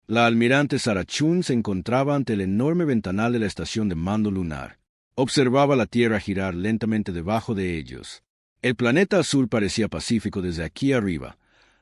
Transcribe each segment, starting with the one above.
La almirante Sarah Chun se encontraba ante el enorme ventanal de la estación de mando lunar. Observaba la Tierra girar lentamente debajo de ellos. El planeta azul parecía pacífico desde aquí arriba,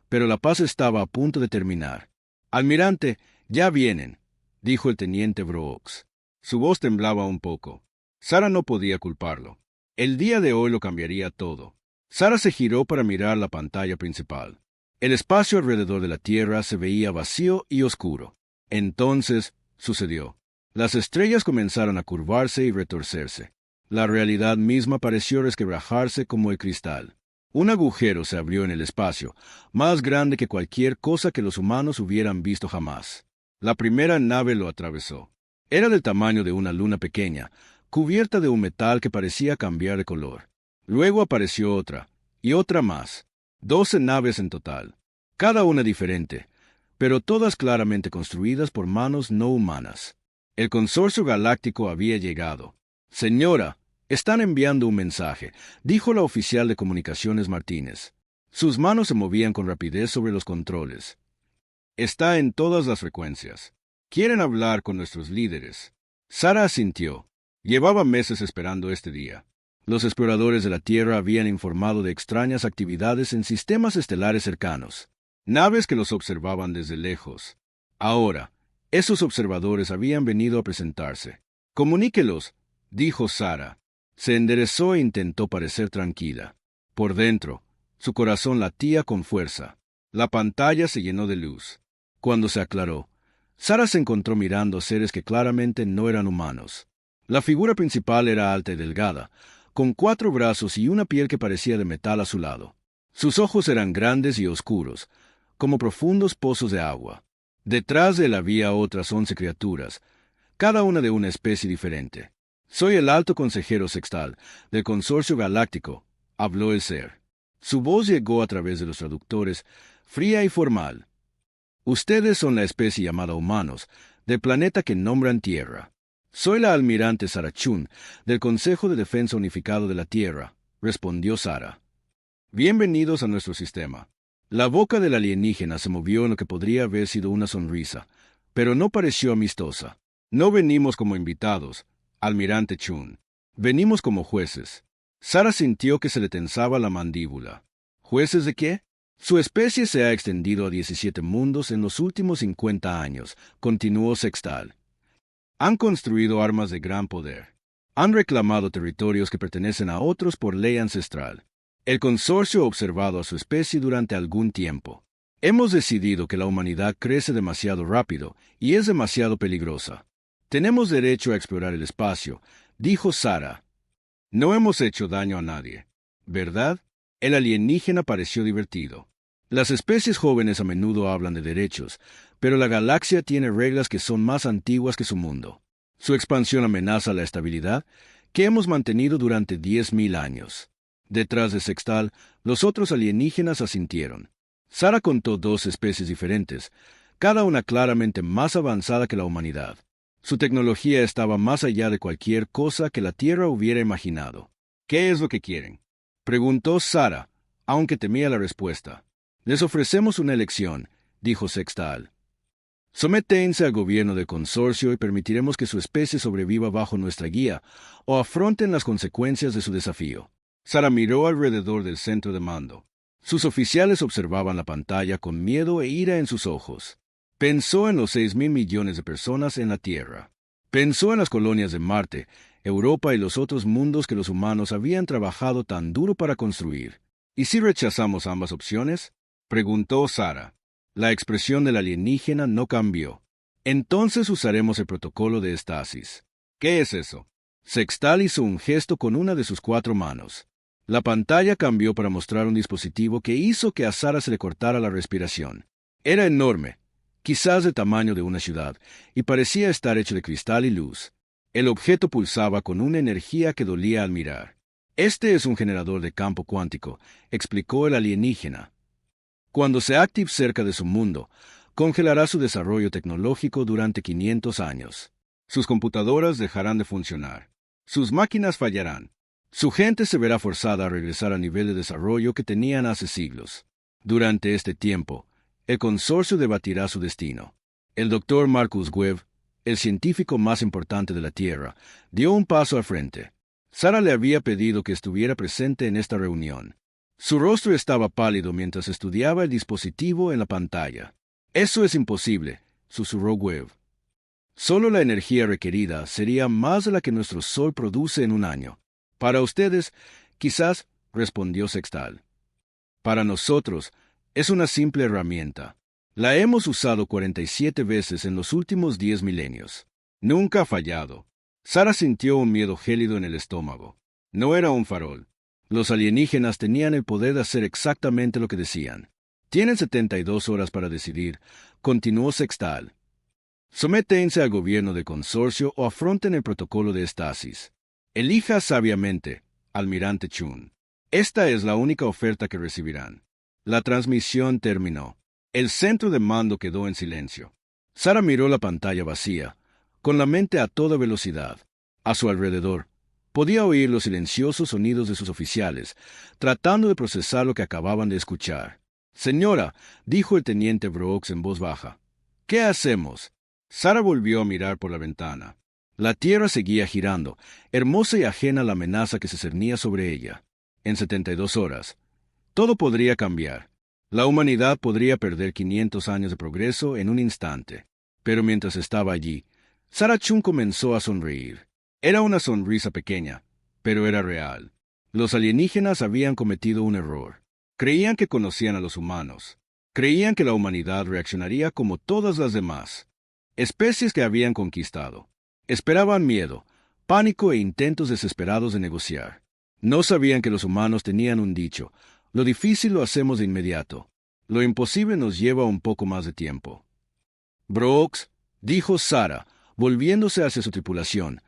pero la paz estaba a punto de terminar. «Almirante, ya vienen», dijo el teniente Brooks. Su voz temblaba un poco. Sarah no podía culparlo. El día de hoy lo cambiaría todo. Sarah se giró para mirar la pantalla principal. El espacio alrededor de la Tierra se veía vacío y oscuro. Entonces, sucedió. Las estrellas comenzaron a curvarse y retorcerse. La realidad misma pareció resquebrajarse como el cristal. Un agujero se abrió en el espacio, más grande que cualquier cosa que los humanos hubieran visto jamás. La primera nave lo atravesó. Era del tamaño de una luna pequeña, cubierta de un metal que parecía cambiar de color. Luego apareció otra, y otra más. 12 naves en total, cada una diferente, pero todas claramente construidas por manos no humanas. El consorcio galáctico había llegado. «Señora, están enviando un mensaje», dijo la oficial de comunicaciones Martínez. Sus manos se movían con rapidez sobre los controles. «Está en todas las frecuencias. Quieren hablar con nuestros líderes». Sarah asintió. Llevaba meses esperando este día. Los exploradores de la Tierra habían informado de extrañas actividades en sistemas estelares cercanos. Naves que los observaban desde lejos. Ahora, esos observadores habían venido a presentarse. «Comuníquelos», dijo Sarah. Se enderezó e intentó parecer tranquila. Por dentro, su corazón latía con fuerza. La pantalla se llenó de luz. Cuando se aclaró, Sarah se encontró mirando seres que claramente no eran humanos. La figura principal era alta y delgada, con 4 brazos y una piel que parecía de metal a su lado. Sus ojos eran grandes y oscuros, como profundos pozos de agua. Detrás de él había otras 11 criaturas, cada una de una especie diferente. «Soy el alto consejero sextal del Consorcio Galáctico», habló el ser. Su voz llegó a través de los traductores, fría y formal. «Ustedes son la especie llamada humanos, del planeta que nombran Tierra. Soy la almirante Sarah Chun, del Consejo de Defensa Unificado de la Tierra», respondió Sarah. «Bienvenidos a nuestro sistema». La boca del alienígena se movió en lo que podría haber sido una sonrisa, pero no pareció amistosa. «No venimos como invitados, almirante Chun. Venimos como jueces». Sarah sintió que se le tensaba la mandíbula. ¿Jueces de qué? «Su especie se ha extendido a 17 mundos en los últimos 50 años», continuó Sextal. «Han construido armas de gran poder. Han reclamado territorios que pertenecen a otros por ley ancestral. El consorcio ha observado a su especie durante algún tiempo. Hemos decidido que la humanidad crece demasiado rápido y es demasiado peligrosa. Tenemos derecho a explorar el espacio», dijo Sarah. «No hemos hecho daño a nadie, ¿verdad?» El alienígena pareció divertido. Las especies jóvenes a menudo hablan de derechos, pero la galaxia tiene reglas que son más antiguas que su mundo. Su expansión amenaza la estabilidad que hemos mantenido durante 10.000 años. Detrás de Sextal, los otros alienígenas asintieron. Sarah contó 2 especies diferentes, cada una claramente más avanzada que la humanidad. Su tecnología estaba más allá de cualquier cosa que la Tierra hubiera imaginado. «¿Qué es lo que quieren?», preguntó Sarah, aunque temía la respuesta. «Les ofrecemos una elección», dijo Sextal. «Sométense al gobierno del consorcio y permitiremos que su especie sobreviva bajo nuestra guía, o afronten las consecuencias de su desafío». Sarah miró alrededor del centro de mando. Sus oficiales observaban la pantalla con miedo e ira en sus ojos. Pensó en los 6.000 millones de personas en la Tierra. Pensó en las colonias de Marte, Europa y los otros mundos que los humanos habían trabajado tan duro para construir. «¿Y si rechazamos ambas opciones?», preguntó Sarah. La expresión del alienígena no cambió. «Entonces usaremos el protocolo de estasis». «¿Qué es eso?». Sextal hizo un gesto con una de sus 4 manos. La pantalla cambió para mostrar un dispositivo que hizo que a Sarah se le cortara la respiración. Era enorme, quizás del tamaño de una ciudad, y parecía estar hecho de cristal y luz. El objeto pulsaba con una energía que dolía al mirar. «Este es un generador de campo cuántico», explicó el alienígena. «Cuando se active cerca de su mundo, congelará su desarrollo tecnológico durante 500 años. Sus computadoras dejarán de funcionar. Sus máquinas fallarán. Su gente se verá forzada a regresar al nivel de desarrollo que tenían hace siglos. Durante este tiempo, el consorcio debatirá su destino. El doctor Marcus Webb, el científico más importante de la Tierra, dio un paso al frente. Sara le había pedido que estuviera presente en esta reunión. Su rostro estaba pálido mientras estudiaba el dispositivo en la pantalla. «Eso es imposible», susurró Webb. «Solo la energía requerida sería más de la que nuestro Sol produce en un año. Para ustedes, quizás», respondió Sextal. «Para nosotros, es una simple herramienta. La hemos usado 47 veces en los últimos 10 milenios. Nunca ha fallado». Sara sintió un miedo gélido en el estómago. No era un farol. Los alienígenas tenían el poder de hacer exactamente lo que decían. «Tienen 72 horas para decidir», continuó Sextal. «Sométense al gobierno del consorcio o afronten el protocolo de estasis. Elija sabiamente, almirante Chun. Esta es la única oferta que recibirán». La transmisión terminó. El centro de mando quedó en silencio. Sara miró la pantalla vacía, con la mente a toda velocidad. A su alrededor, podía oír los silenciosos sonidos de sus oficiales, tratando de procesar lo que acababan de escuchar. «Señora», dijo el teniente Brooks en voz baja, «¿qué hacemos?» Sara volvió a mirar por la ventana. La Tierra seguía girando, hermosa y ajena a la amenaza que se cernía sobre ella. En 72 horas, todo podría cambiar. La humanidad podría perder 500 años de progreso en un instante. Pero mientras estaba allí, Sara Chun comenzó a sonreír. Era una sonrisa pequeña, pero era real. Los alienígenas habían cometido un error. Creían que conocían a los humanos. Creían que la humanidad reaccionaría como todas las demás. Especies que habían conquistado. Esperaban miedo, pánico e intentos desesperados de negociar. No sabían que los humanos tenían un dicho: lo difícil lo hacemos de inmediato. Lo imposible nos lleva un poco más de tiempo. «Brooks», dijo Sara, volviéndose hacia su tripulación,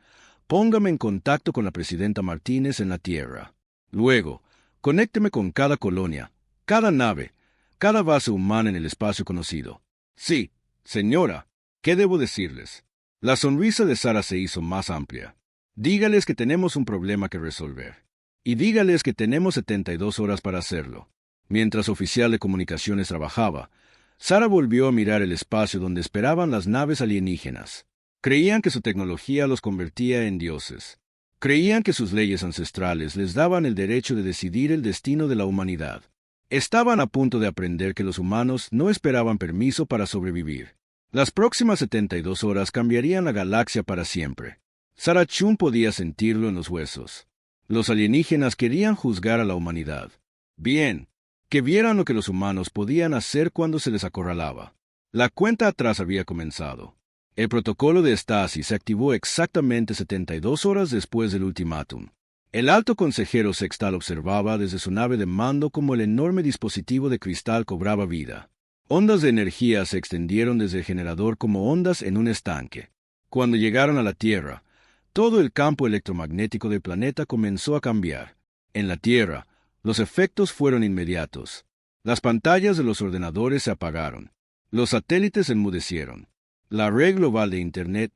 «póngame en contacto con la presidenta Martínez en la Tierra. Luego, conécteme con cada colonia, cada nave, cada base humana en el espacio conocido». «Sí, señora. ¿Qué debo decirles?» La sonrisa de Sara se hizo más amplia. «Dígales que tenemos un problema que resolver. Y dígales que tenemos 72 horas para hacerlo». Mientras oficial de comunicaciones trabajaba, Sara volvió a mirar el espacio donde esperaban las naves alienígenas. Creían que su tecnología los convertía en dioses. Creían que sus leyes ancestrales les daban el derecho de decidir el destino de la humanidad. Estaban a punto de aprender que los humanos no esperaban permiso para sobrevivir. Las próximas 72 horas cambiarían la galaxia para siempre. Sara Chun podía sentirlo en los huesos. Los alienígenas querían juzgar a la humanidad. Bien, que vieran lo que los humanos podían hacer cuando se les acorralaba. La cuenta atrás había comenzado. El protocolo de estasis se activó exactamente 72 horas después del ultimátum. El alto consejero Sextal observaba desde su nave de mando cómo el enorme dispositivo de cristal cobraba vida. Ondas de energía se extendieron desde el generador como ondas en un estanque. Cuando llegaron a la Tierra, todo el campo electromagnético del planeta comenzó a cambiar. En la Tierra, los efectos fueron inmediatos. Las pantallas de los ordenadores se apagaron. Los satélites enmudecieron. La red global de Internet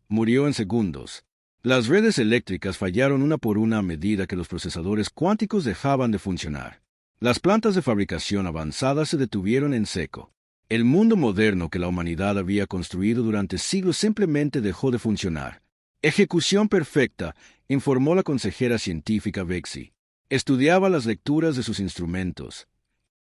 murió en segundos. Las redes eléctricas fallaron una por una a medida que los procesadores cuánticos dejaban de funcionar. Las plantas de fabricación avanzadas se detuvieron en seco. El mundo moderno que la humanidad había construido durante siglos simplemente dejó de funcionar. «Ejecución perfecta», informó la consejera científica Bexy. Estudiaba las lecturas de sus instrumentos.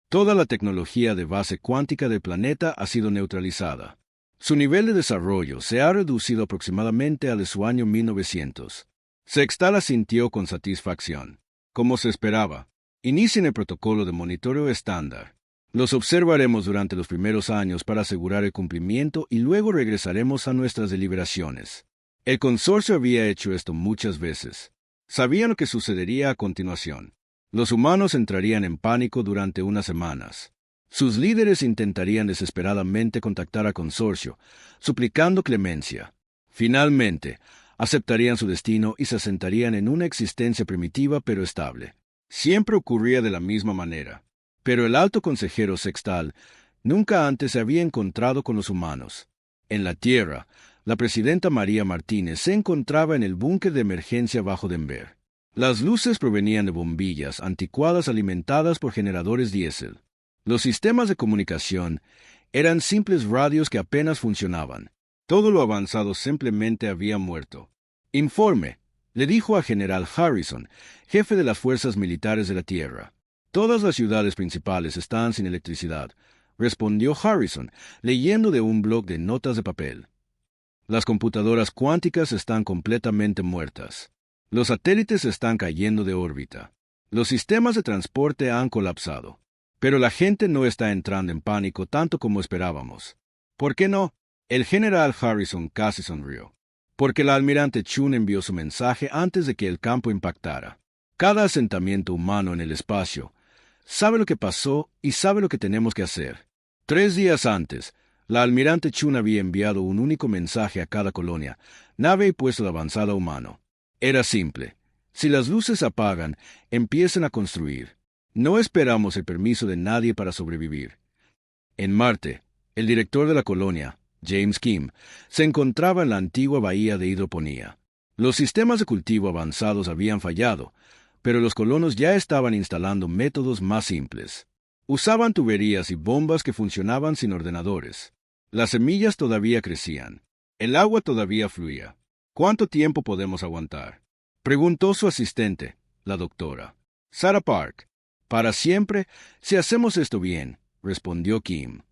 Toda la tecnología de base cuántica del planeta ha sido neutralizada. Su nivel de desarrollo se ha reducido aproximadamente al de su año 1900. Sextal asintió con satisfacción. Como se esperaba, inicien el protocolo de monitoreo estándar. Los observaremos durante los primeros años para asegurar el cumplimiento y luego regresaremos a nuestras deliberaciones. El consorcio había hecho esto muchas veces. Sabían lo que sucedería a continuación. Los humanos entrarían en pánico durante unas semanas. Sus líderes intentarían desesperadamente contactar al consorcio, suplicando clemencia. Finalmente, aceptarían su destino y se asentarían en una existencia primitiva pero estable. Siempre ocurría de la misma manera. Pero el alto consejero Sextal nunca antes se había encontrado con los humanos. En la Tierra, la presidenta María Martínez se encontraba en el búnker de emergencia bajo Denver. Las luces provenían de bombillas anticuadas alimentadas por generadores diésel. Los sistemas de comunicación Eran simples radios que apenas funcionaban. Todo lo avanzado simplemente había muerto. Informe, le dijo a General Harrison, jefe de las fuerzas militares de la Tierra. Todas las ciudades principales están sin electricidad, respondió Harrison, leyendo de un bloc de notas de papel. Las computadoras cuánticas están completamente muertas. Los satélites están cayendo de órbita. Los sistemas de transporte han colapsado. Pero la gente no está entrando en pánico tanto como esperábamos. ¿Por qué no? El general Harrison casi sonrió. Porque la almirante Chun envió su mensaje antes de que el campo impactara. Cada asentamiento humano en el espacio sabe lo que pasó y sabe lo que tenemos que hacer. 3 días antes, la almirante Chun había enviado un único mensaje a cada colonia, nave y puesto de avanzada humano. Era simple. Si las luces se apagan, empiecen a construir. No esperamos el permiso de nadie para sobrevivir. En Marte, el director de la colonia, James Kim, se encontraba en la antigua bahía de hidroponía. Los sistemas de cultivo avanzados habían fallado, pero los colonos ya estaban instalando métodos más simples. Usaban tuberías y bombas que funcionaban sin ordenadores. Las semillas todavía crecían. El agua todavía fluía. ¿Cuánto tiempo podemos aguantar?, preguntó su asistente, la doctora Sarah Park. Para siempre, si hacemos esto bien, respondió Kim.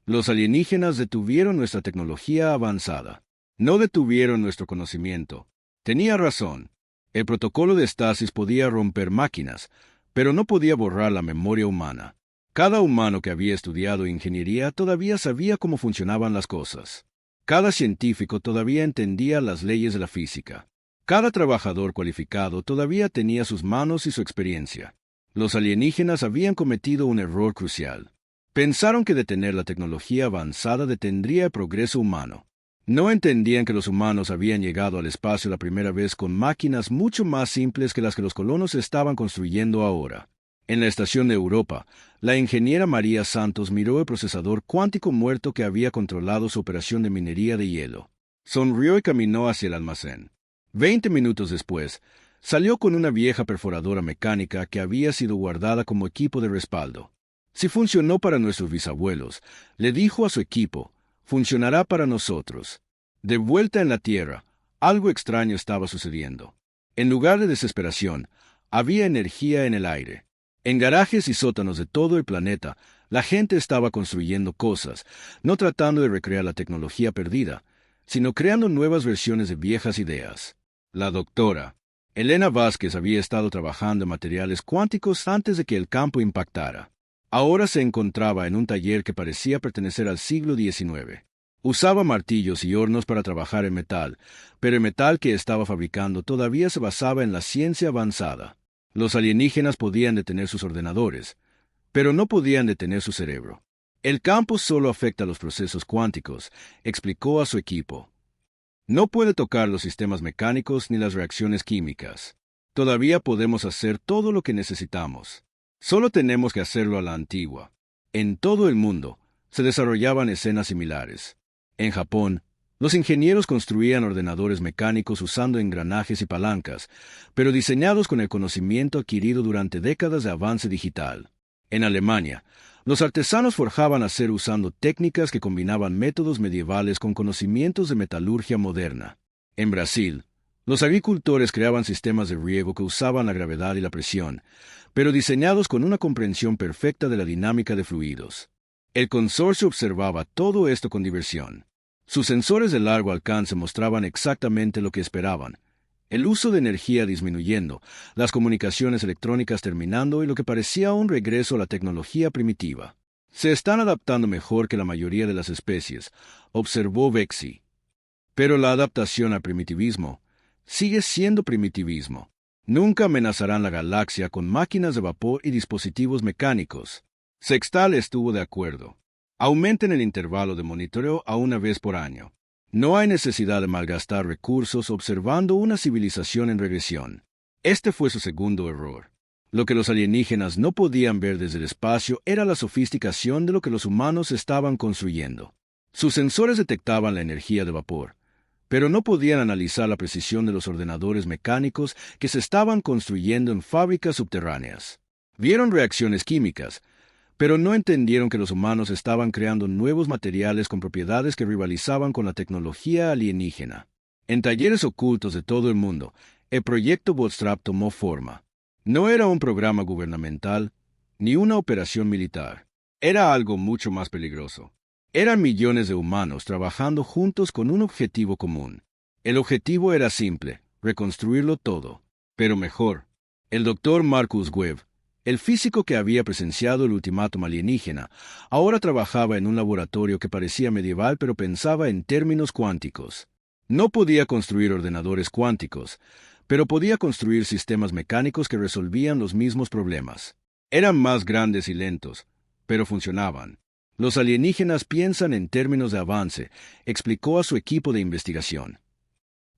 Los alienígenas detuvieron nuestra tecnología avanzada. No detuvieron nuestro conocimiento. Tenía razón. El protocolo de estasis podía romper máquinas, pero no podía borrar la memoria humana. Cada humano que había estudiado ingeniería todavía sabía cómo funcionaban las cosas. Cada científico todavía entendía las leyes de la física. Cada trabajador cualificado todavía tenía sus manos y su experiencia. Los alienígenas habían cometido un error crucial. Pensaron que detener la tecnología avanzada detendría el progreso humano. No entendían que los humanos habían llegado al espacio la primera vez con máquinas mucho más simples que las que los colonos estaban construyendo ahora. En la estación de Europa, la ingeniera María Santos miró el procesador cuántico muerto que había controlado su operación de minería de hielo. Sonrió y caminó hacia el almacén. 20 minutos después, salió con una vieja perforadora mecánica que había sido guardada como equipo de respaldo. Si funcionó para nuestros bisabuelos, le dijo a su equipo, funcionará para nosotros. De vuelta en la Tierra, algo extraño estaba sucediendo. En lugar de desesperación, había energía en el aire. En garajes y sótanos de todo el planeta, la gente estaba construyendo cosas, no tratando de recrear la tecnología perdida, sino creando nuevas versiones de viejas ideas. La doctora Elena Vázquez había estado trabajando en materiales cuánticos antes de que el campo impactara. Ahora se encontraba en un taller que parecía pertenecer al siglo XIX. Usaba martillos y hornos para trabajar en metal, pero el metal que estaba fabricando todavía se basaba en la ciencia avanzada. Los alienígenas podían detener sus ordenadores, pero no podían detener su cerebro. El campo solo afecta a los procesos cuánticos, explicó a su equipo. No puede tocar los sistemas mecánicos ni las reacciones químicas. Todavía podemos hacer todo lo que necesitamos. Solo tenemos que hacerlo a la antigua. En todo el mundo se desarrollaban escenas similares. En Japón, los ingenieros construían ordenadores mecánicos usando engranajes y palancas, pero diseñados con el conocimiento adquirido durante décadas de avance digital. En Alemania, los artesanos forjaban acero usando técnicas que combinaban métodos medievales con conocimientos de metalurgia moderna. En Brasil, los agricultores creaban sistemas de riego que usaban la gravedad y la presión, pero diseñados con una comprensión perfecta de la dinámica de fluidos. El consorcio observaba todo esto con diversión. Sus sensores de largo alcance mostraban exactamente lo que esperaban. El uso de energía disminuyendo, las comunicaciones electrónicas terminando y lo que parecía un regreso a la tecnología primitiva. Se están adaptando mejor que la mayoría de las especies, observó Vexi. Pero la adaptación al primitivismo sigue siendo primitivismo. Nunca amenazarán la galaxia con máquinas de vapor y dispositivos mecánicos. Sextal estuvo de acuerdo. Aumenten el intervalo de monitoreo a una vez por año. No hay necesidad de malgastar recursos observando una civilización en regresión. Este fue su segundo error. Lo que los alienígenas no podían ver desde el espacio era la sofisticación de lo que los humanos estaban construyendo. Sus sensores detectaban la energía de vapor, pero no podían analizar la precisión de los ordenadores mecánicos que se estaban construyendo en fábricas subterráneas. Vieron reacciones químicas, pero no entendieron que los humanos estaban creando nuevos materiales con propiedades que rivalizaban con la tecnología alienígena. En talleres ocultos de todo el mundo, el proyecto Bootstrap tomó forma. No era un programa gubernamental, ni una operación militar. Era algo mucho más peligroso. Eran millones de humanos trabajando juntos con un objetivo común. El objetivo era simple, reconstruirlo todo, pero mejor. El doctor Marcus Webb, el físico que había presenciado el ultimátum alienígena, ahora trabajaba en un laboratorio que parecía medieval pero pensaba en términos cuánticos. No podía construir ordenadores cuánticos, pero podía construir sistemas mecánicos que resolvían los mismos problemas. Eran más grandes y lentos, pero funcionaban. Los alienígenas piensan en términos de avance, explicó a su equipo de investigación.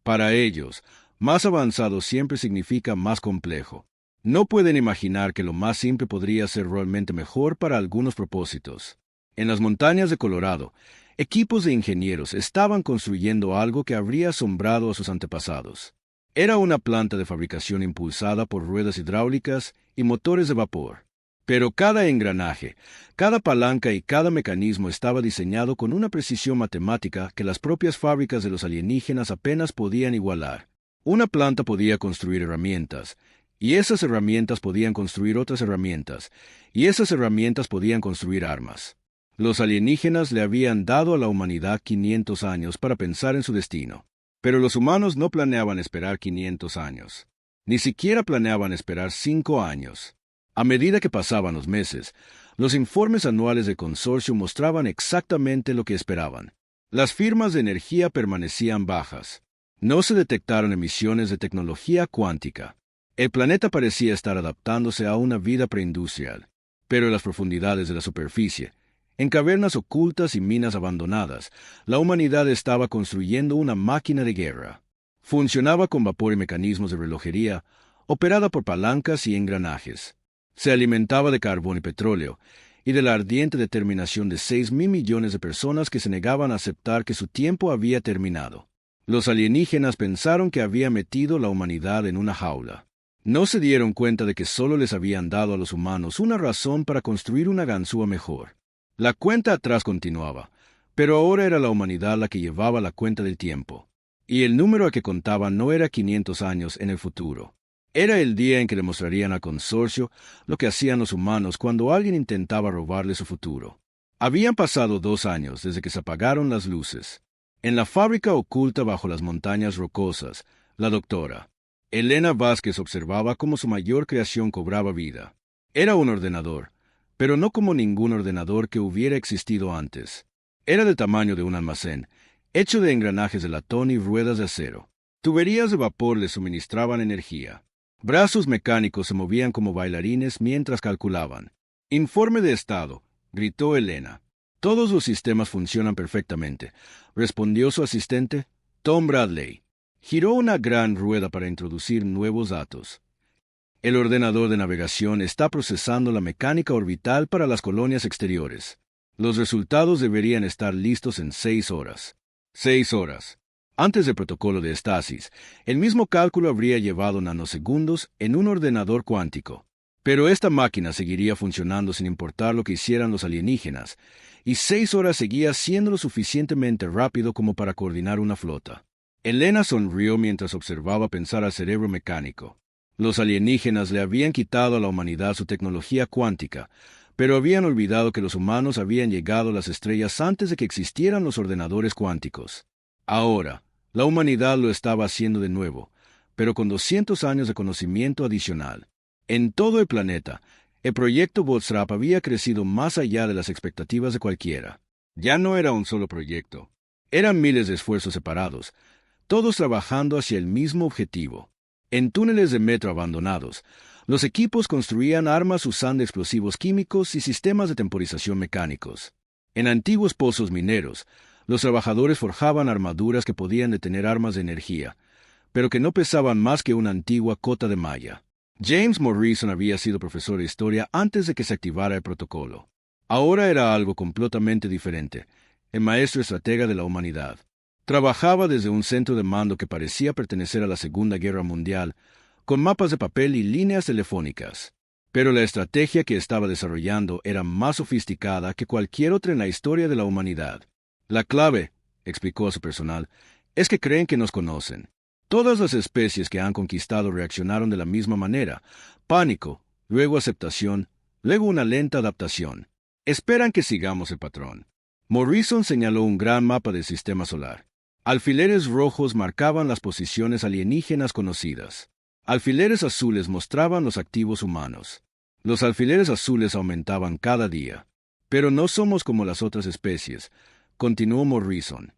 Para ellos, más avanzado siempre significa más complejo. No pueden imaginar que lo más simple podría ser realmente mejor para algunos propósitos. En las montañas de Colorado, equipos de ingenieros estaban construyendo algo que habría asombrado a sus antepasados. Era una planta de fabricación impulsada por ruedas hidráulicas y motores de vapor. Pero cada engranaje, cada palanca y cada mecanismo estaba diseñado con una precisión matemática que las propias fábricas de los alienígenas apenas podían igualar. Una planta podía construir herramientas, y esas herramientas podían construir otras herramientas, y esas herramientas podían construir armas. Los alienígenas le habían dado a la humanidad 500 años para pensar en su destino. Pero los humanos no planeaban esperar 500 años. Ni siquiera planeaban esperar 5 años. A medida que pasaban los meses, los informes anuales del consorcio mostraban exactamente lo que esperaban. Las firmas de energía permanecían bajas. No se detectaron emisiones de tecnología cuántica. El planeta parecía estar adaptándose a una vida preindustrial. Pero en las profundidades de la superficie, en cavernas ocultas y minas abandonadas, la humanidad estaba construyendo una máquina de guerra. Funcionaba con vapor y mecanismos de relojería, operada por palancas y engranajes. Se alimentaba de carbón y petróleo, y de la ardiente determinación de 6.000 millones de personas que se negaban a aceptar que su tiempo había terminado. Los alienígenas pensaron que había metido la humanidad en una jaula. No se dieron cuenta de que solo les habían dado a los humanos una razón para construir una ganzúa mejor. La cuenta atrás continuaba, pero ahora era la humanidad la que llevaba la cuenta del tiempo. Y el número a que contaban no era 500 años en el futuro. Era el día en que demostrarían al consorcio lo que hacían los humanos cuando alguien intentaba robarle su futuro. Habían pasado 2 años desde que se apagaron las luces. En la fábrica oculta bajo las montañas rocosas, la doctora Elena Vázquez observaba cómo su mayor creación cobraba vida. Era un ordenador, pero no como ningún ordenador que hubiera existido antes. Era del tamaño de un almacén, hecho de engranajes de latón y ruedas de acero. Tuberías de vapor le suministraban energía. Brazos mecánicos se movían como bailarines mientras calculaban. «Informe de estado», gritó Elena. «Todos los sistemas funcionan perfectamente», respondió su asistente, Tom Bradley. Giró una gran rueda para introducir nuevos datos. «El ordenador de navegación está procesando la mecánica orbital para las colonias exteriores. Los resultados deberían estar listos en 6 horas». 6 horas. Antes del protocolo de estasis, el mismo cálculo habría llevado nanosegundos en un ordenador cuántico. Pero esta máquina seguiría funcionando sin importar lo que hicieran los alienígenas, y 6 horas seguía siendo lo suficientemente rápido como para coordinar una flota. Elena sonrió mientras observaba pensar al cerebro mecánico. Los alienígenas le habían quitado a la humanidad su tecnología cuántica, pero habían olvidado que los humanos habían llegado a las estrellas antes de que existieran los ordenadores cuánticos. Ahora, la humanidad lo estaba haciendo de nuevo, pero con 200 años de conocimiento adicional. En todo el planeta, el proyecto Bootstrap había crecido más allá de las expectativas de cualquiera. Ya no era un solo proyecto. Eran miles de esfuerzos separados, todos trabajando hacia el mismo objetivo. En túneles de metro abandonados, los equipos construían armas usando explosivos químicos y sistemas de temporización mecánicos. En antiguos pozos mineros, los trabajadores forjaban armaduras que podían detener armas de energía, pero que no pesaban más que una antigua cota de malla. James Morrison había sido profesor de historia antes de que se activara el protocolo. Ahora era algo completamente diferente, el maestro estratega de la humanidad. Trabajaba desde un centro de mando que parecía pertenecer a la Segunda Guerra Mundial, con mapas de papel y líneas telefónicas. Pero la estrategia que estaba desarrollando era más sofisticada que cualquier otra en la historia de la humanidad. La clave, explicó a su personal, es que creen que nos conocen. Todas las especies que han conquistado reaccionaron de la misma manera: pánico, luego aceptación, luego una lenta adaptación. Esperan que sigamos el patrón. Morrison señaló un gran mapa del sistema solar. Alfileres rojos marcaban las posiciones alienígenas conocidas. Alfileres azules mostraban los activos humanos. Los alfileres azules aumentaban cada día. Pero no somos como las otras especies, continuó Morrison.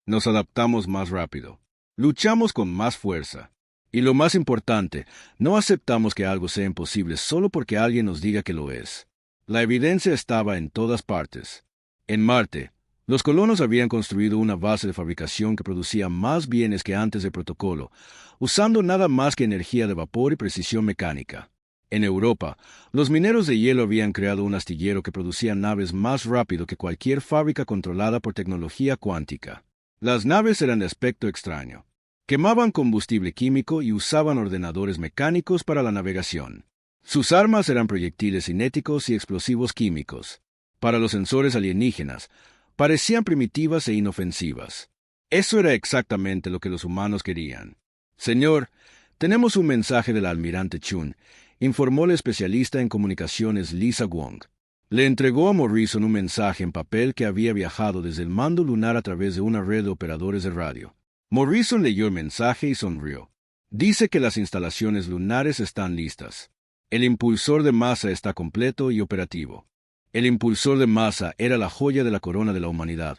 Nos adaptamos más rápido. Luchamos con más fuerza. Y lo más importante, no aceptamos que algo sea imposible solo porque alguien nos diga que lo es. La evidencia estaba en todas partes. En Marte, los colonos habían construido una base de fabricación que producía más bienes que antes del protocolo, usando nada más que energía de vapor y precisión mecánica. En Europa, los mineros de hielo habían creado un astillero que producía naves más rápido que cualquier fábrica controlada por tecnología cuántica. Las naves eran de aspecto extraño. Quemaban combustible químico y usaban ordenadores mecánicos para la navegación. Sus armas eran proyectiles cinéticos y explosivos químicos. Para los sensores alienígenas, parecían primitivas e inofensivas. Eso era exactamente lo que los humanos querían. Señor, tenemos un mensaje del almirante Chun, informó la especialista en comunicaciones Lisa Wong. Le entregó a Morrison un mensaje en papel que había viajado desde el mando lunar a través de una red de operadores de radio. Morrison leyó el mensaje y sonrió. Dice que las instalaciones lunares están listas. El impulsor de masa está completo y operativo. El impulsor de masa era la joya de la corona de la humanidad,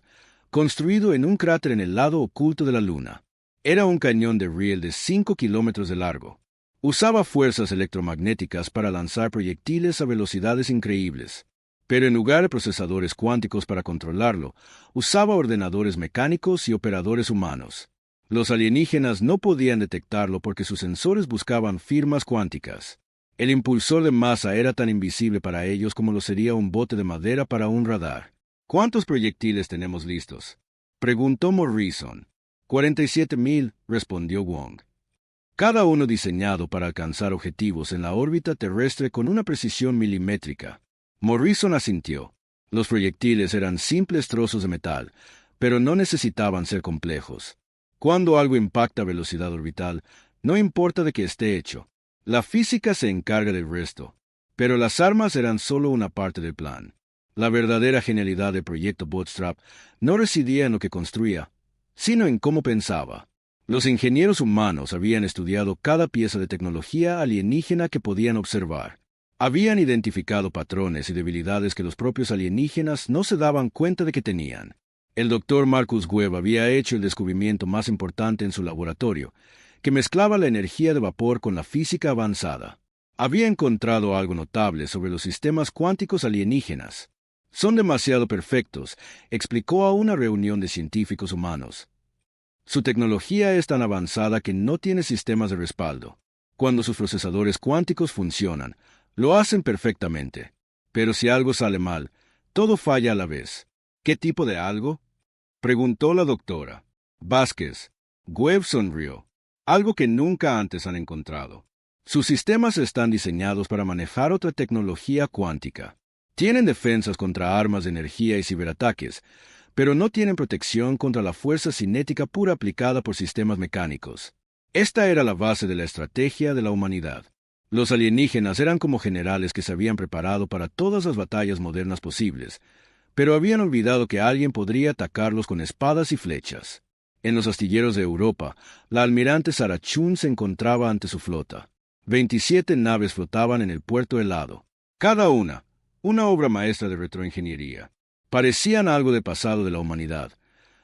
construido en un cráter en el lado oculto de la Luna. Era un cañón de riel de 5 kilómetros de largo. Usaba fuerzas electromagnéticas para lanzar proyectiles a velocidades increíbles. Pero en lugar de procesadores cuánticos para controlarlo, usaba ordenadores mecánicos y operadores humanos. Los alienígenas no podían detectarlo porque sus sensores buscaban firmas cuánticas. El impulsor de masa era tan invisible para ellos como lo sería un bote de madera para un radar. ¿Cuántos proyectiles tenemos listos?, preguntó Morrison. 47,000, respondió Wong. Cada uno diseñado para alcanzar objetivos en la órbita terrestre con una precisión milimétrica. Morrison asintió. Los proyectiles eran simples trozos de metal, pero no necesitaban ser complejos. Cuando algo impacta a velocidad orbital, no importa de qué esté hecho. La física se encarga del resto. Pero las armas eran solo una parte del plan. La verdadera genialidad del proyecto Bootstrap no residía en lo que construía, sino en cómo pensaba. Los ingenieros humanos habían estudiado cada pieza de tecnología alienígena que podían observar. Habían identificado patrones y debilidades que los propios alienígenas no se daban cuenta de que tenían. El doctor Marcus Webb había hecho el descubrimiento más importante en su laboratorio, que mezclaba la energía de vapor con la física avanzada. Había encontrado algo notable sobre los sistemas cuánticos alienígenas. Son demasiado perfectos, explicó a una reunión de científicos humanos. Su tecnología es tan avanzada que no tiene sistemas de respaldo. Cuando sus procesadores cuánticos funcionan, lo hacen perfectamente. Pero si algo sale mal, todo falla a la vez. ¿Qué tipo de algo?, preguntó la doctora Vázquez. Webb sonrió. Algo que nunca antes han encontrado. Sus sistemas están diseñados para manejar otra tecnología cuántica. Tienen defensas contra armas de energía y ciberataques, pero no tienen protección contra la fuerza cinética pura aplicada por sistemas mecánicos. Esta era la base de la estrategia de la humanidad. Los alienígenas eran como generales que se habían preparado para todas las batallas modernas posibles, pero habían olvidado que alguien podría atacarlos con espadas y flechas. En los astilleros de Europa, la almirante Sarah Chun se encontraba ante su flota. 27 naves flotaban en el puerto helado. Cada una obra maestra de retroingeniería. Parecían algo del pasado de la humanidad,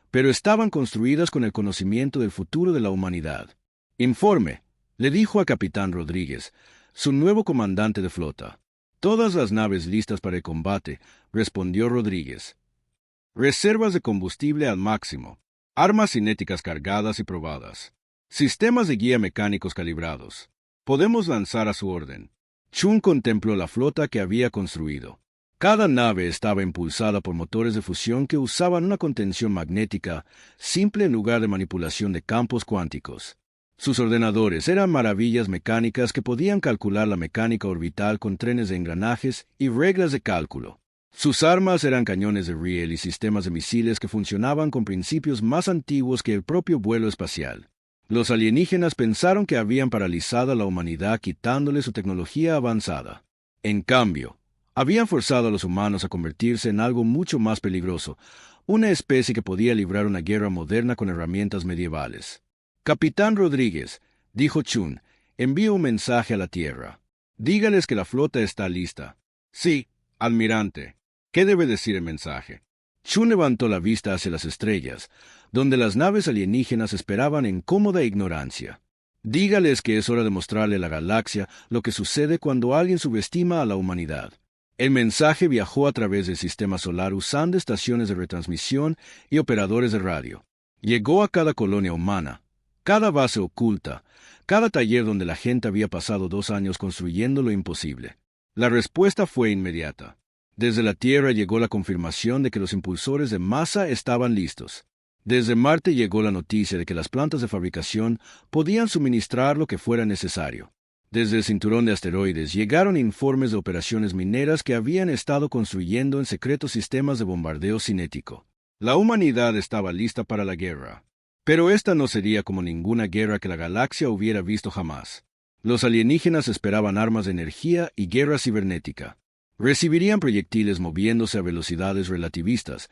pero estaban construidas con el conocimiento del futuro de la humanidad. Informe, le dijo a Capitán Rodríguez, su nuevo comandante de flota. Todas las naves listas para el combate, respondió Rodríguez. Reservas de combustible al máximo. Armas cinéticas cargadas y probadas. Sistemas de guía mecánicos calibrados. Podemos lanzar a su orden. Chun contempló la flota que había construido. Cada nave estaba impulsada por motores de fusión que usaban una contención magnética simple en lugar de manipulación de campos cuánticos. Sus ordenadores eran maravillas mecánicas que podían calcular la mecánica orbital con trenes de engranajes y reglas de cálculo. Sus armas eran cañones de riel y sistemas de misiles que funcionaban con principios más antiguos que el propio vuelo espacial. Los alienígenas pensaron que habían paralizado a la humanidad quitándole su tecnología avanzada. En cambio, habían forzado a los humanos a convertirse en algo mucho más peligroso, una especie que podía librar una guerra moderna con herramientas medievales. Capitán Rodríguez, dijo Chun, envía un mensaje a la Tierra. Dígales que la flota está lista. Sí, almirante. ¿Qué debe decir el mensaje? Chun levantó la vista hacia las estrellas, donde las naves alienígenas esperaban en cómoda ignorancia. Dígales que es hora de mostrarle a la galaxia lo que sucede cuando alguien subestima a la humanidad. El mensaje viajó a través del sistema solar usando estaciones de retransmisión y operadores de radio. Llegó a cada colonia humana, cada base oculta, cada taller donde la gente había pasado 2 años construyendo lo imposible. La respuesta fue inmediata. Desde la Tierra llegó la confirmación de que los impulsores de masa estaban listos. Desde Marte llegó la noticia de que las plantas de fabricación podían suministrar lo que fuera necesario. Desde el cinturón de asteroides llegaron informes de operaciones mineras que habían estado construyendo en secreto sistemas de bombardeo cinético. La humanidad estaba lista para la guerra. Pero esta no sería como ninguna guerra que la galaxia hubiera visto jamás. Los alienígenas esperaban armas de energía y guerra cibernética. Recibirían proyectiles moviéndose a velocidades relativistas,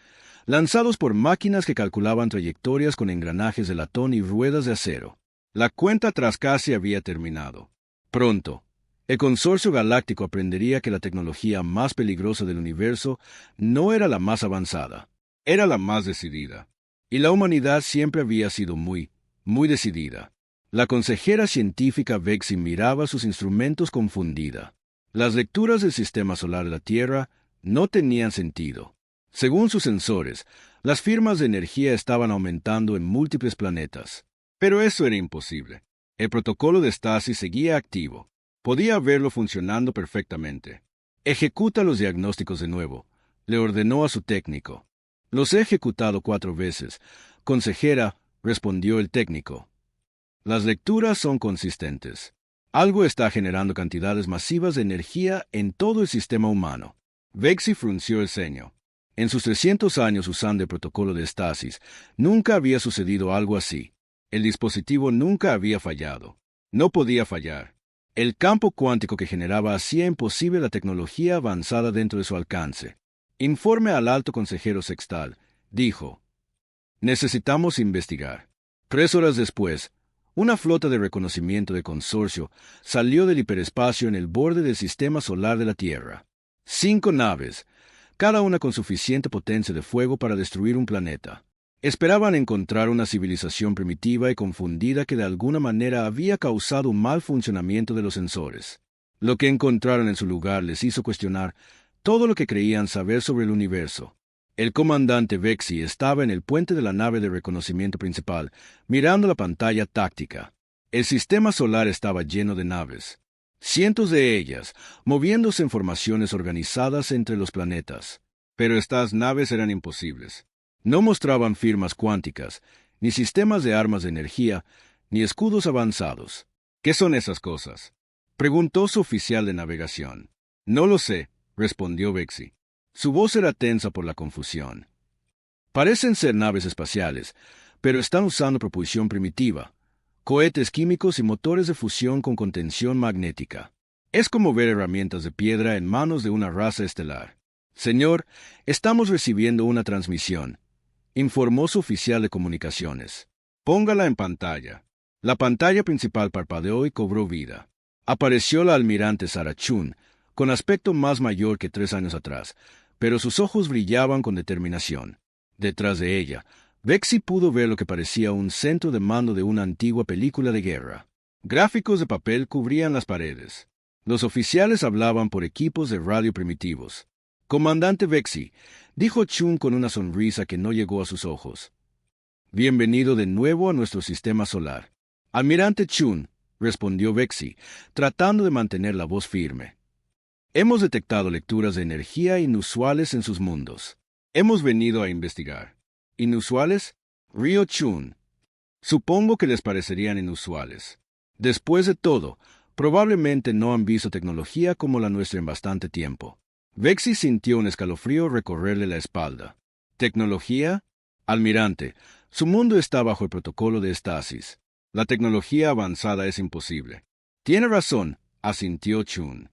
lanzados por máquinas que calculaban trayectorias con engranajes de latón y ruedas de acero. La cuenta atrás casi había terminado. Pronto, el consorcio galáctico aprendería que la tecnología más peligrosa del universo no era la más avanzada, era la más decidida. Y la humanidad siempre había sido muy decidida. La consejera científica Vexi miraba sus instrumentos confundida. Las lecturas del sistema solar de la Tierra no tenían sentido. Según sus sensores, las firmas de energía estaban aumentando en múltiples planetas. Pero eso era imposible. El protocolo de estasis seguía activo. Podía verlo funcionando perfectamente. Ejecuta los diagnósticos de nuevo, le ordenó a su técnico. Los he ejecutado 4 veces. Consejera, respondió el técnico. Las lecturas son consistentes. Algo está generando cantidades masivas de energía en todo el sistema humano. Vexi frunció el ceño. En sus 300 años usando el protocolo de estasis, nunca había sucedido algo así. El dispositivo nunca había fallado. No podía fallar. El campo cuántico que generaba hacía imposible la tecnología avanzada dentro de su alcance. Informe al alto consejero Sextal, dijo. Necesitamos investigar. 3 horas después, una flota de reconocimiento de consorcio salió del hiperespacio en el borde del sistema solar de la Tierra. 5 naves, cada una con suficiente potencia de fuego para destruir un planeta. Esperaban encontrar una civilización primitiva y confundida que de alguna manera había causado un mal funcionamiento de los sensores. Lo que encontraron en su lugar les hizo cuestionar todo lo que creían saber sobre el universo. El comandante Vexi estaba en el puente de la nave de reconocimiento principal, mirando la pantalla táctica. El sistema solar estaba lleno de naves. Cientos de ellas, moviéndose en formaciones organizadas entre los planetas. Pero estas naves eran imposibles. No mostraban firmas cuánticas, ni sistemas de armas de energía, ni escudos avanzados. ¿Qué son esas cosas?, preguntó su oficial de navegación. No lo sé, respondió Vexi. Su voz era tensa por la confusión. Parecen ser naves espaciales, pero están usando propulsión primitiva, cohetes químicos y motores de fusión con contención magnética. Es como ver herramientas de piedra en manos de una raza estelar. Señor, estamos recibiendo una transmisión, informó su oficial de comunicaciones. Póngala en pantalla. La pantalla principal parpadeó y cobró vida. Apareció la almirante Sarah Chun, con aspecto más mayor que 3 años atrás, pero sus ojos brillaban con determinación. Detrás de ella, Vexi pudo ver lo que parecía un centro de mando de una antigua película de guerra. Gráficos de papel cubrían las paredes. Los oficiales hablaban por equipos de radio primitivos. Comandante Vexi, dijo Chun con una sonrisa que no llegó a sus ojos. Bienvenido de nuevo a nuestro sistema solar. Almirante Chun, respondió Vexi, tratando de mantener la voz firme. Hemos detectado lecturas de energía inusuales en sus mundos. Hemos venido a investigar. ¿Inusuales? Río Chun. Supongo que les parecerían inusuales. Después de todo, probablemente no han visto tecnología como la nuestra en bastante tiempo. Vexi sintió un escalofrío recorrerle la espalda. ¿Tecnología? Almirante, su mundo está bajo el protocolo de estasis. La tecnología avanzada es imposible. Tiene razón, asintió Chun.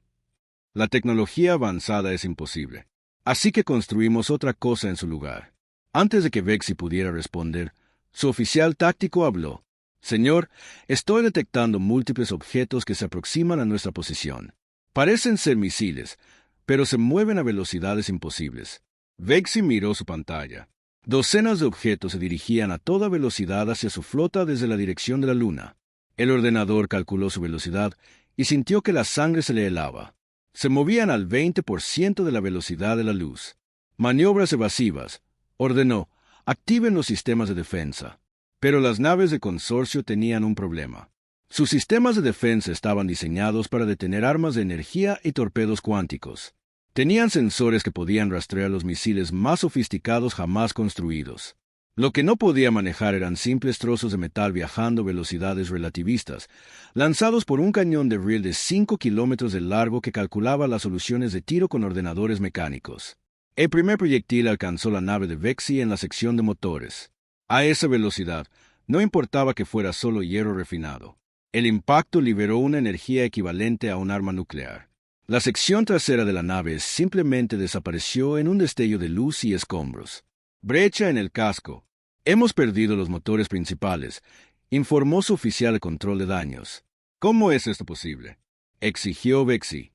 La tecnología avanzada es imposible. Así que construimos otra cosa en su lugar. Antes de que Vexi pudiera responder, su oficial táctico habló. Señor, estoy detectando múltiples objetos que se aproximan a nuestra posición. Parecen ser misiles, pero se mueven a velocidades imposibles. Vexi miró su pantalla. Docenas de objetos se dirigían a toda velocidad hacia su flota desde la dirección de la luna. El ordenador calculó su velocidad y sintió que la sangre se le helaba. Se movían al 20% de la velocidad de la luz. Maniobras evasivas, ordenó, activen los sistemas de defensa. Pero las naves de consorcio tenían un problema. Sus sistemas de defensa estaban diseñados para detener armas de energía y torpedos cuánticos. Tenían sensores que podían rastrear los misiles más sofisticados jamás construidos. Lo que no podía manejar eran simples trozos de metal viajando a velocidades relativistas, lanzados por un cañón de riel de 5 kilómetros de largo que calculaba las soluciones de tiro con ordenadores mecánicos. El primer proyectil alcanzó la nave de Vexi en la sección de motores. A esa velocidad, no importaba que fuera solo hierro refinado. El impacto liberó una energía equivalente a un arma nuclear. La sección trasera de la nave simplemente desapareció en un destello de luz y escombros. Brecha en el casco. Hemos perdido los motores principales, informó su oficial de control de daños. ¿Cómo es esto posible?, exigió Vexi.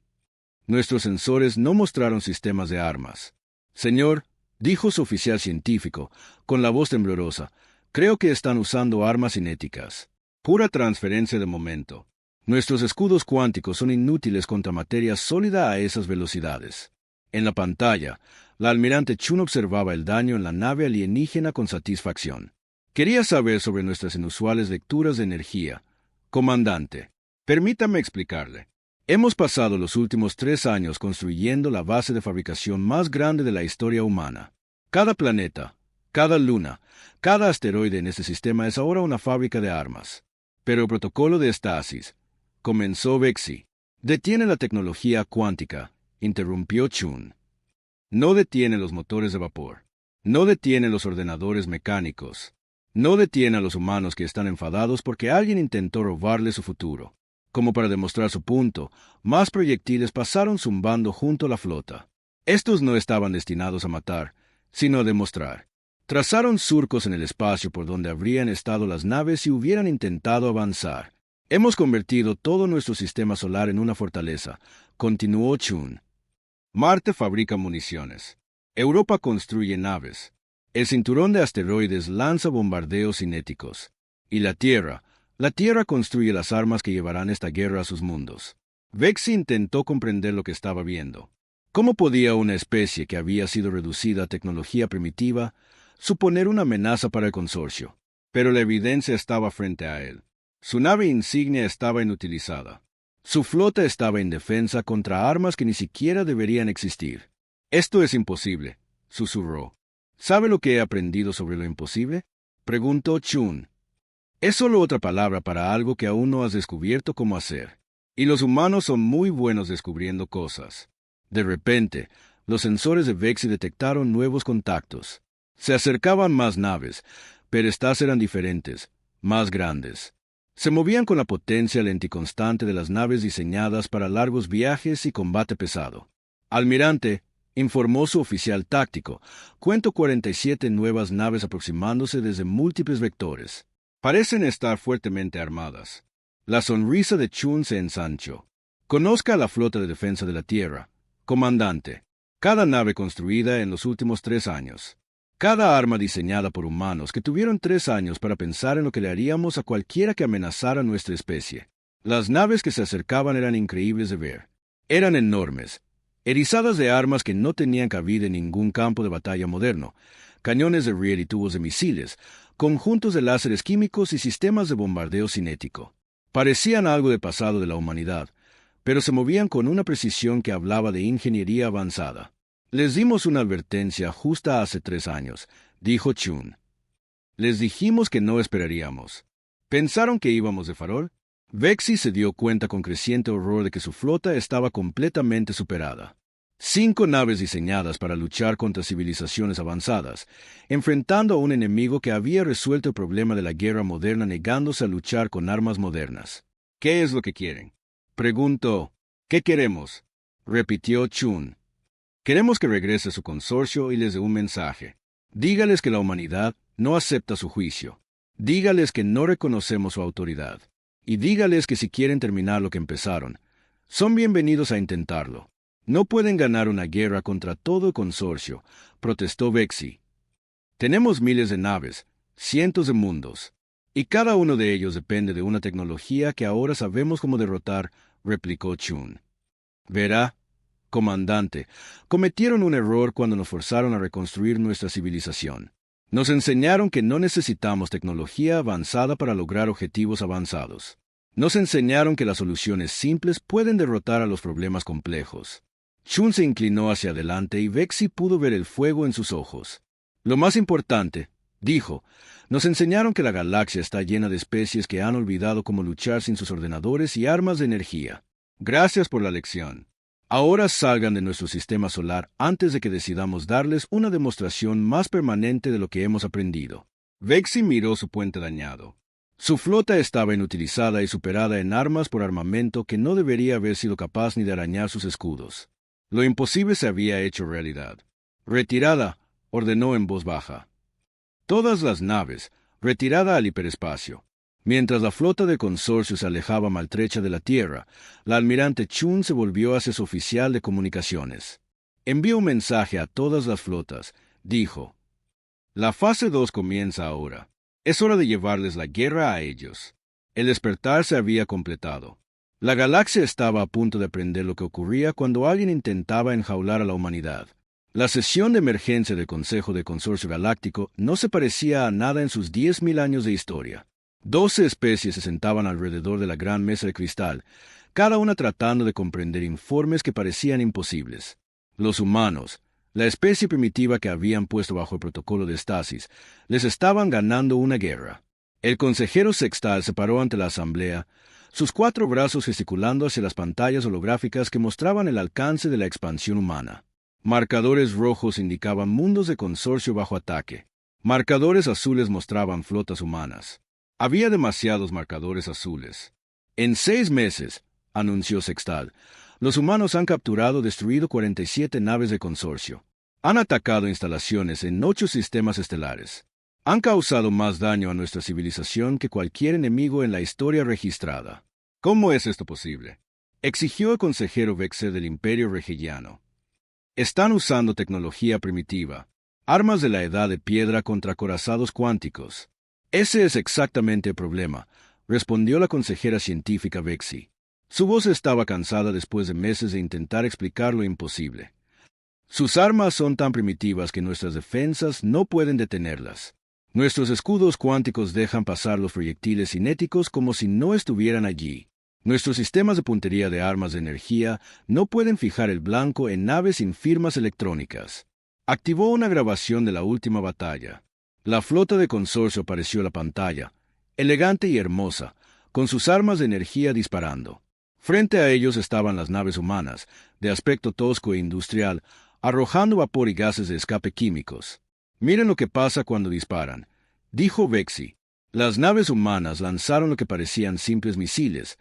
Nuestros sensores no mostraron sistemas de armas. Señor, dijo su oficial científico, con la voz temblorosa, creo que están usando armas cinéticas. Pura transferencia de momento. Nuestros escudos cuánticos son inútiles contra materia sólida a esas velocidades. En la pantalla, la almirante Chun observaba el daño en la nave alienígena con satisfacción. Quería saber sobre nuestras inusuales lecturas de energía. Comandante, permítame explicarle. Hemos pasado los últimos 3 años construyendo la base de fabricación más grande de la historia humana. Cada planeta, cada luna, cada asteroide en este sistema es ahora una fábrica de armas. Pero el protocolo de estasis, comenzó Vexi, detiene la tecnología cuántica, interrumpió Chun. No detiene los motores de vapor. No detiene los ordenadores mecánicos. No detiene a los humanos que están enfadados porque alguien intentó robarle su futuro. Como para demostrar su punto, más proyectiles pasaron zumbando junto a la flota. Estos no estaban destinados a matar, sino a demostrar. Trazaron surcos en el espacio por donde habrían estado las naves si hubieran intentado avanzar. Hemos convertido todo nuestro sistema solar en una fortaleza, continuó Chun. Marte fabrica municiones. Europa construye naves. El cinturón de asteroides lanza bombardeos cinéticos. Y la Tierra construye las armas que llevarán esta guerra a sus mundos. Vexi intentó comprender lo que estaba viendo. ¿Cómo podía una especie que había sido reducida a tecnología primitiva suponer una amenaza para el consorcio? Pero la evidencia estaba frente a él. Su nave insignia estaba inutilizada. Su flota estaba indefensa contra armas que ni siquiera deberían existir. Esto es imposible, susurró. ¿Sabe lo que he aprendido sobre lo imposible?, preguntó Chun. Es solo otra palabra para algo que aún no has descubierto cómo hacer. Y los humanos son muy buenos descubriendo cosas. De repente, los sensores de Vexi detectaron nuevos contactos. Se acercaban más naves, pero estas eran diferentes, más grandes. Se movían con la potencia lenta y constante de las naves diseñadas para largos viajes y combate pesado. Almirante, informó su oficial táctico, cuento 47 nuevas naves aproximándose desde múltiples vectores. Parecen estar fuertemente armadas. La sonrisa de Chun se ensanchó. Conozca a la flota de defensa de la Tierra, comandante. Cada nave construida en los últimos 3 años. Cada arma diseñada por humanos que tuvieron 3 años para pensar en lo que le haríamos a cualquiera que amenazara nuestra especie. Las naves que se acercaban eran increíbles de ver. Eran enormes, erizadas de armas que no tenían cabida en ningún campo de batalla moderno, cañones de riel y tubos de misiles, conjuntos de láseres químicos y sistemas de bombardeo cinético. Parecían algo del pasado de la humanidad, pero se movían con una precisión que hablaba de ingeniería avanzada. Les dimos una advertencia justa hace 3 años, dijo Chun. Les dijimos que no esperaríamos. ¿Pensaron que íbamos de farol? Vexi se dio cuenta con creciente horror de que su flota estaba completamente superada. 5 naves diseñadas para luchar contra civilizaciones avanzadas, enfrentando a un enemigo que había resuelto el problema de la guerra moderna negándose a luchar con armas modernas. ¿Qué es lo que quieren? Preguntó. ¿Qué queremos? Repitió Chun. Queremos que regrese a su consorcio y les dé un mensaje. Dígales que la humanidad no acepta su juicio. Dígales que no reconocemos su autoridad. Y dígales que si quieren terminar lo que empezaron, son bienvenidos a intentarlo. No pueden ganar una guerra contra todo el consorcio, protestó Vexi. Tenemos miles de naves, cientos de mundos, y cada uno de ellos depende de una tecnología que ahora sabemos cómo derrotar, replicó Chun. Verá, comandante, cometieron un error cuando nos forzaron a reconstruir nuestra civilización. Nos enseñaron que no necesitamos tecnología avanzada para lograr objetivos avanzados. Nos enseñaron que las soluciones simples pueden derrotar a los problemas complejos. Chun se inclinó hacia adelante y Vexi pudo ver el fuego en sus ojos. Lo más importante, dijo, nos enseñaron que la galaxia está llena de especies que han olvidado cómo luchar sin sus ordenadores y armas de energía. Gracias por la lección. Ahora salgan de nuestro sistema solar antes de que decidamos darles una demostración más permanente de lo que hemos aprendido. Vexi miró su puente dañado. Su flota estaba inutilizada y superada en armas por armamento que no debería haber sido capaz ni de arañar sus escudos. Lo imposible se había hecho realidad. Retirada, ordenó en voz baja. Todas las naves, retirada al hiperespacio. Mientras la flota del consorcio se alejaba maltrecha de la Tierra, la almirante Chun se volvió hacia su oficial de comunicaciones. Envió un mensaje a todas las flotas, dijo. La fase 2 comienza ahora. Es hora de llevarles la guerra a ellos. El despertar se había completado. La galaxia estaba a punto de aprender lo que ocurría cuando alguien intentaba enjaular a la humanidad. La sesión de emergencia del Consejo del Consorcio Galáctico no se parecía a nada en sus 10.000 años de historia. 12 especies se sentaban alrededor de la gran mesa de cristal, cada una tratando de comprender informes que parecían imposibles. Los humanos, la especie primitiva que habían puesto bajo el protocolo de estasis, les estaban ganando una guerra. El consejero sextal se paró ante la asamblea, sus 4 brazos gesticulando hacia las pantallas holográficas que mostraban el alcance de la expansión humana. Marcadores rojos indicaban mundos de consorcio bajo ataque. Marcadores azules mostraban flotas humanas. Había demasiados marcadores azules. En 6 meses, anunció Sextal, los humanos han capturado o destruido 47 naves de consorcio. Han atacado instalaciones en 8 sistemas estelares. Han causado más daño a nuestra civilización que cualquier enemigo en la historia registrada. ¿Cómo es esto posible? Exigió el consejero Vexer del Imperio Regiliano. Están usando tecnología primitiva, armas de la edad de piedra contra acorazados cuánticos. Ese es exactamente el problema, respondió la consejera científica Vexi. Su voz estaba cansada después de meses de intentar explicar lo imposible. Sus armas son tan primitivas que nuestras defensas no pueden detenerlas. Nuestros escudos cuánticos dejan pasar los proyectiles cinéticos como si no estuvieran allí. Nuestros sistemas de puntería de armas de energía no pueden fijar el blanco en naves sin firmas electrónicas. Activó una grabación de la última batalla. La flota de consorcio apareció en la pantalla, elegante y hermosa, con sus armas de energía disparando. Frente a ellos estaban las naves humanas, de aspecto tosco e industrial, arrojando vapor y gases de escape químicos. Miren lo que pasa cuando disparan, dijo Vexi. Las naves humanas lanzaron lo que parecían simples misiles,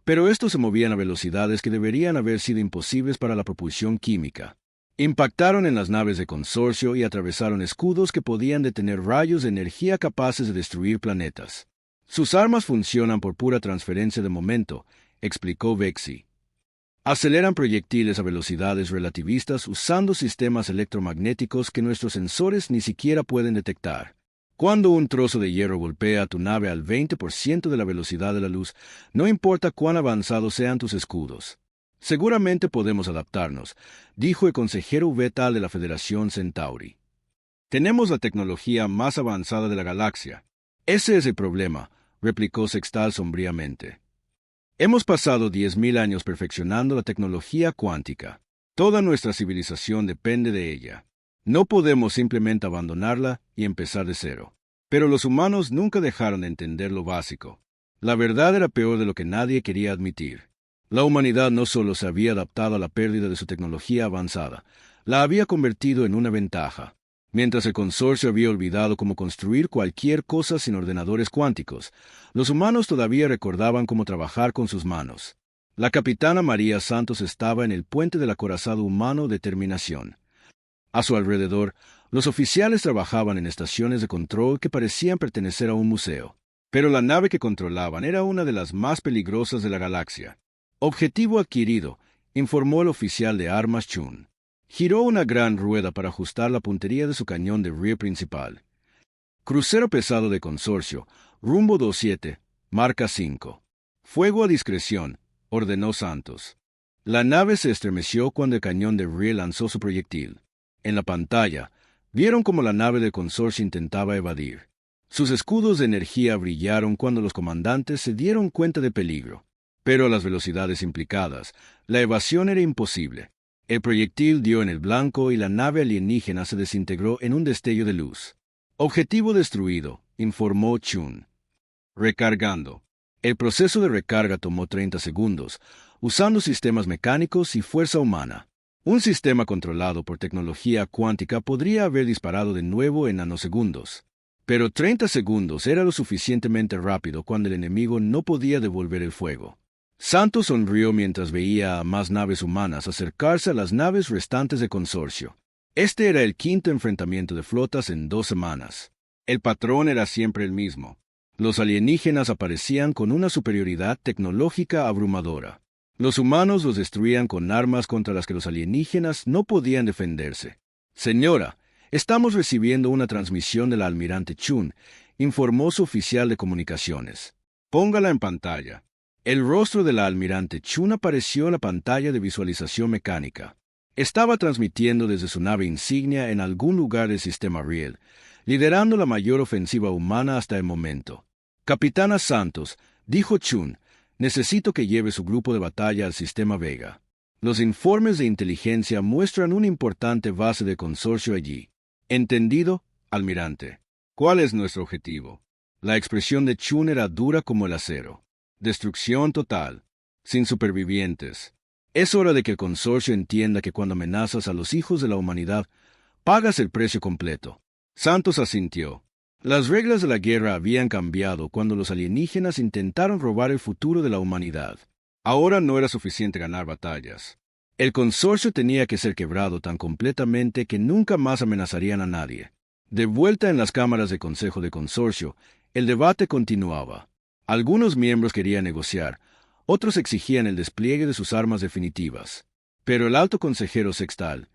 pero estos se movían a velocidades que deberían haber sido imposibles para la propulsión química. Impactaron en las naves de consorcio y atravesaron escudos que podían detener rayos de energía capaces de destruir planetas. Sus armas funcionan por pura transferencia de momento, explicó Vexi. Aceleran proyectiles a velocidades relativistas usando sistemas electromagnéticos que nuestros sensores ni siquiera pueden detectar. Cuando un trozo de hierro golpea a tu nave al 20% de la velocidad de la luz, no importa cuán avanzados sean tus escudos. Seguramente podemos adaptarnos, dijo el consejero Vetal de la Federación Centauri. Tenemos la tecnología más avanzada de la galaxia. Ese es el problema, replicó Sextal sombríamente. Hemos pasado 10.000 años perfeccionando la tecnología cuántica. Toda nuestra civilización depende de ella. No podemos simplemente abandonarla y empezar de cero. Pero los humanos nunca dejaron de entender lo básico. La verdad era peor de lo que nadie quería admitir. La humanidad no solo se había adaptado a la pérdida de su tecnología avanzada, la había convertido en una ventaja. Mientras el consorcio había olvidado cómo construir cualquier cosa sin ordenadores cuánticos, los humanos todavía recordaban cómo trabajar con sus manos. La capitana María Santos estaba en el puente del acorazado humano Determinación. A su alrededor, los oficiales trabajaban en estaciones de control que parecían pertenecer a un museo. Pero la nave que controlaban era una de las más peligrosas de la galaxia. Objetivo adquirido, informó el oficial de armas Chun. Giró una gran rueda para ajustar la puntería de su cañón de Rear principal. Crucero pesado de consorcio, rumbo 27, marca 5. Fuego a discreción, ordenó Santos. La nave se estremeció cuando el cañón de Rear lanzó su proyectil. En la pantalla, vieron cómo la nave del consorcio intentaba evadir. Sus escudos de energía brillaron cuando los comandantes se dieron cuenta de peligro. Pero a las velocidades implicadas, la evasión era imposible. El proyectil dio en el blanco y la nave alienígena se desintegró en un destello de luz. Objetivo destruido, informó Chun. Recargando. El proceso de recarga tomó 30 segundos, usando sistemas mecánicos y fuerza humana. Un sistema controlado por tecnología cuántica podría haber disparado de nuevo en nanosegundos. Pero 30 segundos era lo suficientemente rápido cuando el enemigo no podía devolver el fuego. Santos sonrió mientras veía a más naves humanas acercarse a las naves restantes de consorcio. Este era el quinto enfrentamiento de flotas en 2 semanas. El patrón era siempre el mismo. Los alienígenas aparecían con una superioridad tecnológica abrumadora. Los humanos los destruían con armas contra las que los alienígenas no podían defenderse. Señora, estamos recibiendo una transmisión del almirante Chun, informó su oficial de comunicaciones. Póngala en pantalla. El rostro del almirante Chun apareció en la pantalla de visualización mecánica. Estaba transmitiendo desde su nave insignia en algún lugar del sistema Riel, liderando la mayor ofensiva humana hasta el momento. Capitana Santos, dijo Chun, necesito que lleve su grupo de batalla al sistema Vega. Los informes de inteligencia muestran una importante base de consorcio allí. ¿Entendido, almirante? ¿Cuál es nuestro objetivo? La expresión de Chun era dura como el acero. Destrucción total, sin supervivientes. Es hora de que el consorcio entienda que cuando amenazas a los hijos de la humanidad, pagas el precio completo. Santos asintió. Las reglas de la guerra habían cambiado cuando los alienígenas intentaron robar el futuro de la humanidad. Ahora no era suficiente ganar batallas. El consorcio tenía que ser quebrado tan completamente que nunca más amenazarían a nadie. De vuelta en las cámaras de consejo de consorcio, el debate continuaba. Algunos miembros querían negociar, otros exigían el despliegue de sus armas definitivas. Pero el alto consejero Sextal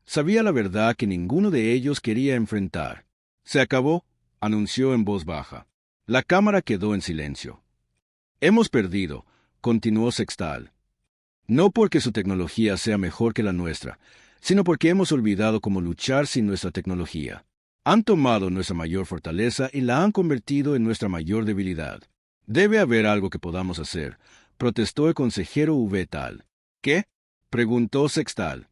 sabía la verdad que ninguno de ellos quería enfrentar. Se acabó, anunció en voz baja. La cámara quedó en silencio. Hemos perdido, continuó Sextal. No porque su tecnología sea mejor que la nuestra, sino porque hemos olvidado cómo luchar sin nuestra tecnología. Han tomado nuestra mayor fortaleza y la han convertido en nuestra mayor debilidad. Debe haber algo que podamos hacer, protestó el consejero V. Tal. ¿Qué? Preguntó Sextal.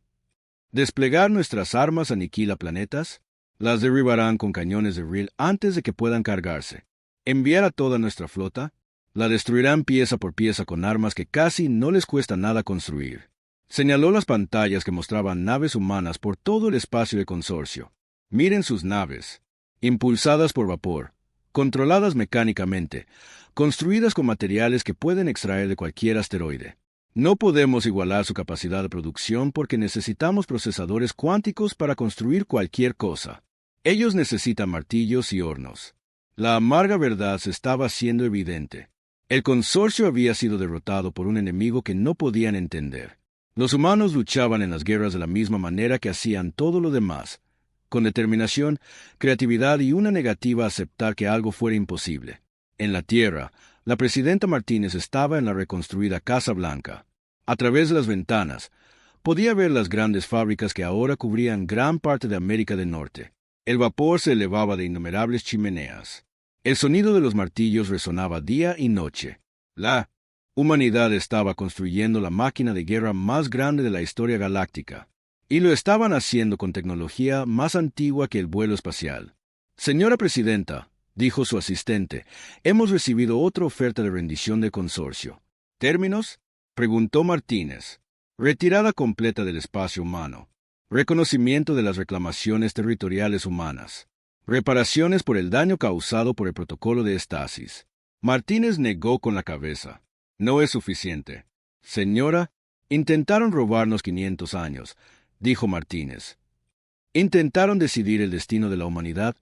¿Desplegar nuestras armas aniquila planetas? Las derribarán con cañones de Riel antes de que puedan cargarse. ¿Enviar a toda nuestra flota? La destruirán pieza por pieza con armas que casi no les cuesta nada construir. Señaló las pantallas que mostraban naves humanas por todo el espacio de consorcio. Miren sus naves. Impulsadas por vapor, controladas mecánicamente, construidas con materiales que pueden extraer de cualquier asteroide. No podemos igualar su capacidad de producción porque necesitamos procesadores cuánticos para construir cualquier cosa. Ellos necesitan martillos y hornos. La amarga verdad se estaba haciendo evidente. El consorcio había sido derrotado por un enemigo que no podían entender. Los humanos luchaban en las guerras de la misma manera que hacían todo lo demás, con determinación, creatividad y una negativa a aceptar que algo fuera imposible. En la Tierra, la presidenta Martínez estaba en la reconstruida Casa Blanca. A través de las ventanas, podía ver las grandes fábricas que ahora cubrían gran parte de América del Norte. El vapor se elevaba de innumerables chimeneas. El sonido de los martillos resonaba día y noche. La humanidad estaba construyendo la máquina de guerra más grande de la historia galáctica. Y lo estaban haciendo con tecnología más antigua que el vuelo espacial. Señora Presidenta, dijo su asistente. Hemos recibido otra oferta de rendición del consorcio. ¿Términos? Preguntó Martínez. Retirada completa del espacio humano. Reconocimiento de las reclamaciones territoriales humanas. Reparaciones por el daño causado por el protocolo de estasis. Martínez negó con la cabeza. No es suficiente. Señora, intentaron robarnos 500 años, dijo Martínez. Intentaron decidir el destino de la humanidad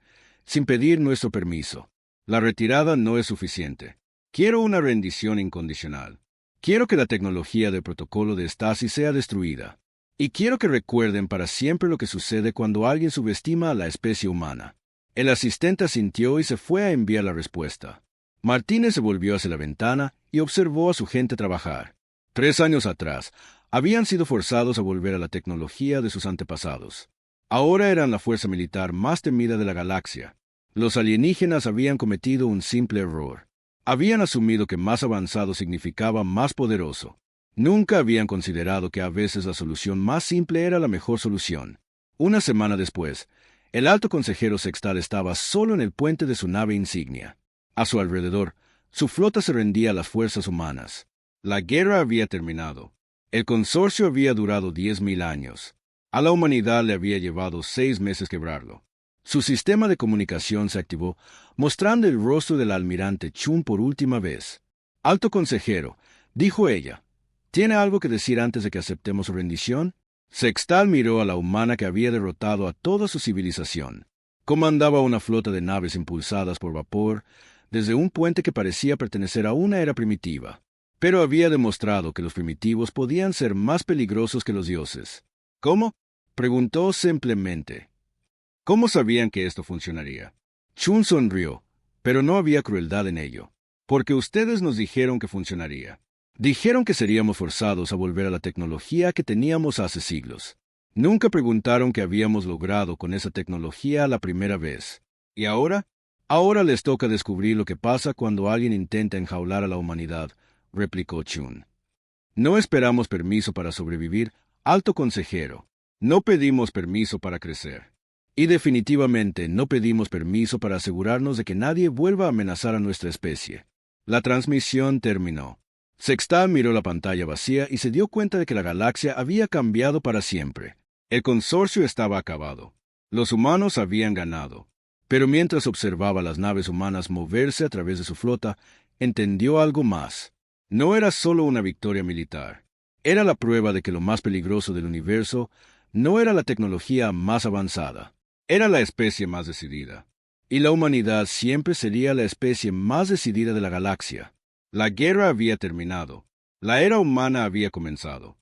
sin pedir nuestro permiso. La retirada no es suficiente. Quiero una rendición incondicional. Quiero que la tecnología del protocolo de estasis sea destruida. Y quiero que recuerden para siempre lo que sucede cuando alguien subestima a la especie humana. El asistente asintió y se fue a enviar la respuesta. Martínez se volvió hacia la ventana y observó a su gente trabajar. 3 años atrás, habían sido forzados a volver a la tecnología de sus antepasados. Ahora eran la fuerza militar más temida de la galaxia. Los alienígenas habían cometido un simple error. Habían asumido que más avanzado significaba más poderoso. Nunca habían considerado que a veces la solución más simple era la mejor solución. Una semana después, el alto consejero sextal estaba solo en el puente de su nave insignia. A su alrededor, su flota se rendía a las fuerzas humanas. La guerra había terminado. El consorcio había durado 10.000 años. A la humanidad le había llevado 6 meses quebrarlo. Su sistema de comunicación se activó, mostrando el rostro del almirante Chun por última vez. «Alto consejero», dijo ella, «¿tiene algo que decir antes de que aceptemos su rendición?» Sextal miró a la humana que había derrotado a toda su civilización. Comandaba una flota de naves impulsadas por vapor desde un puente que parecía pertenecer a una era primitiva. Pero había demostrado que los primitivos podían ser más peligrosos que los dioses. ¿Cómo? Preguntó simplemente. ¿Cómo sabían que esto funcionaría? Chun sonrió, pero no había crueldad en ello. Porque ustedes nos dijeron que funcionaría. Dijeron que seríamos forzados a volver a la tecnología que teníamos hace siglos. Nunca preguntaron qué habíamos logrado con esa tecnología la primera vez. ¿Y ahora? Ahora les toca descubrir lo que pasa cuando alguien intenta enjaular a la humanidad, replicó Chun. No esperamos permiso para sobrevivir, alto consejero. No pedimos permiso para crecer. Y definitivamente no pedimos permiso para asegurarnos de que nadie vuelva a amenazar a nuestra especie. La transmisión terminó. Sextal miró la pantalla vacía y se dio cuenta de que la galaxia había cambiado para siempre. El consorcio estaba acabado. Los humanos habían ganado. Pero mientras observaba las naves humanas moverse a través de su flota, entendió algo más. No era solo una victoria militar. Era la prueba de que lo más peligroso del universo no era la tecnología más avanzada. Era la especie más decidida. Y la humanidad siempre sería la especie más decidida de la galaxia. La guerra había terminado. La era humana había comenzado.